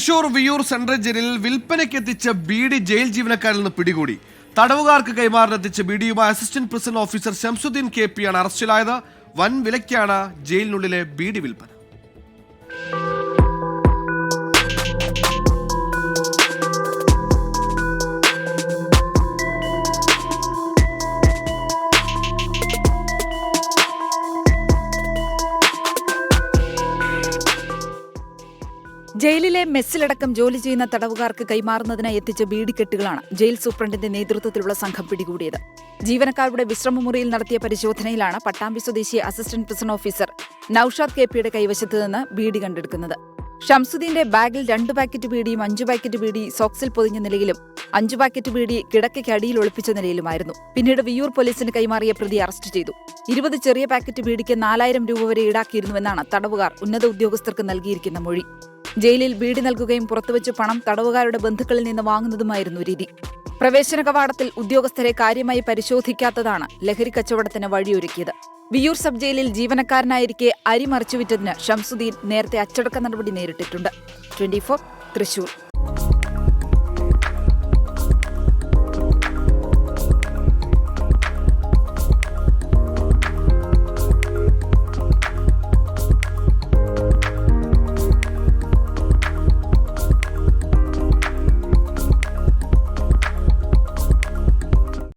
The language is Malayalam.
തൃശൂർ വിയൂർ സെൻട്രൽ ജയിലിൽ വിൽപ്പനയ്ക്കെത്തിച്ച ബീഡി ജയിൽ ജീവനക്കാരിൽ നിന്ന് പിടികൂടി. തടവുകാർക്ക് കൈമാറാനെത്തിച്ച ബീഡിയുമായി assistant prison officer Shamsuddin KP ആണ് അറസ്റ്റിലായത്. വൻ വിലയ്ക്കാണ് ജയിലിനുള്ളിലെ ബീഡി വിൽപ്പന. ജയിലിലെ മെസ്സിലടക്കം ജോലി ചെയ്യുന്ന തടവുകാർക്ക് കൈമാറുന്നതിനായി എത്തിച്ച ബീഡിക്കെട്ടുകളാണ് ജയിൽ സൂപ്രണ്ടിന്റെ നേതൃത്വത്തിലുള്ള സംഘം പിടികൂടിയത്. ജീവനക്കാരുടെ വിശ്രമമുറിയിൽ നടത്തിയ പരിശോധനയിലാണ് പട്ടാമ്പി സ്വദേശി അസിസ്റ്റന്റ് പ്രിസൺ ഓഫീസർ നൌഷാദ് KPയുടെ കൈവശത്ത് നിന്ന് ബീഡി കണ്ടെടുക്കുന്നത്. ഷംസുദ്ദീന്റെ ബാഗിൽ 2 പാക്കറ്റ് ബീഡിയും 5 പാക്കറ്റ് ബീഡി സോക്സിൽ പൊതിഞ്ഞ നിലയിലും 5 പാക്കറ്റ് ബീഡി കിടക്കയ്ക്കടിയിൽ ഒളിപ്പിച്ച നിലയിലുമായിരുന്നു. പിന്നീട് വിയൂർ പോലീസിന് കൈമാറിയ പ്രതി അറസ്റ്റ് ചെയ്തു. 20 ചെറിയ പാക്കറ്റ് ബീഡിക്ക് 4000 രൂപ വരെ ഈടാക്കിയിരുന്നുവെന്നാണ് തടവുകാർ ഉന്നത ഉദ്യോഗസ്ഥർക്ക് നൽകിയിരിക്കുന്ന മൊഴി. ജയിലിൽ ബീഡി നൽകുകയും പുറത്തുവച്ച് പണം തടവുകാരുടെ ബന്ധുക്കളിൽ നിന്ന് വാങ്ങുന്നതുമായിരുന്നു രീതി. പ്രവേശന കവാടത്തിൽ ഉദ്യോഗസ്ഥരെ കാര്യമായി പരിശോധിക്കാത്തതാണ് ലഹരി കച്ചവടത്തിന് വഴിയൊരുക്കിയത്. വിയൂർ സബ് ജയിലിൽ ജീവനക്കാരനായിരിക്കെ അരി മറിച്ചുവിറ്റതിന് ഷംസുദ്ദീൻ നേരത്തെ അച്ചടക്ക നടപടി നേരിട്ടിട്ടുണ്ട്. 24 തൃശൂർ.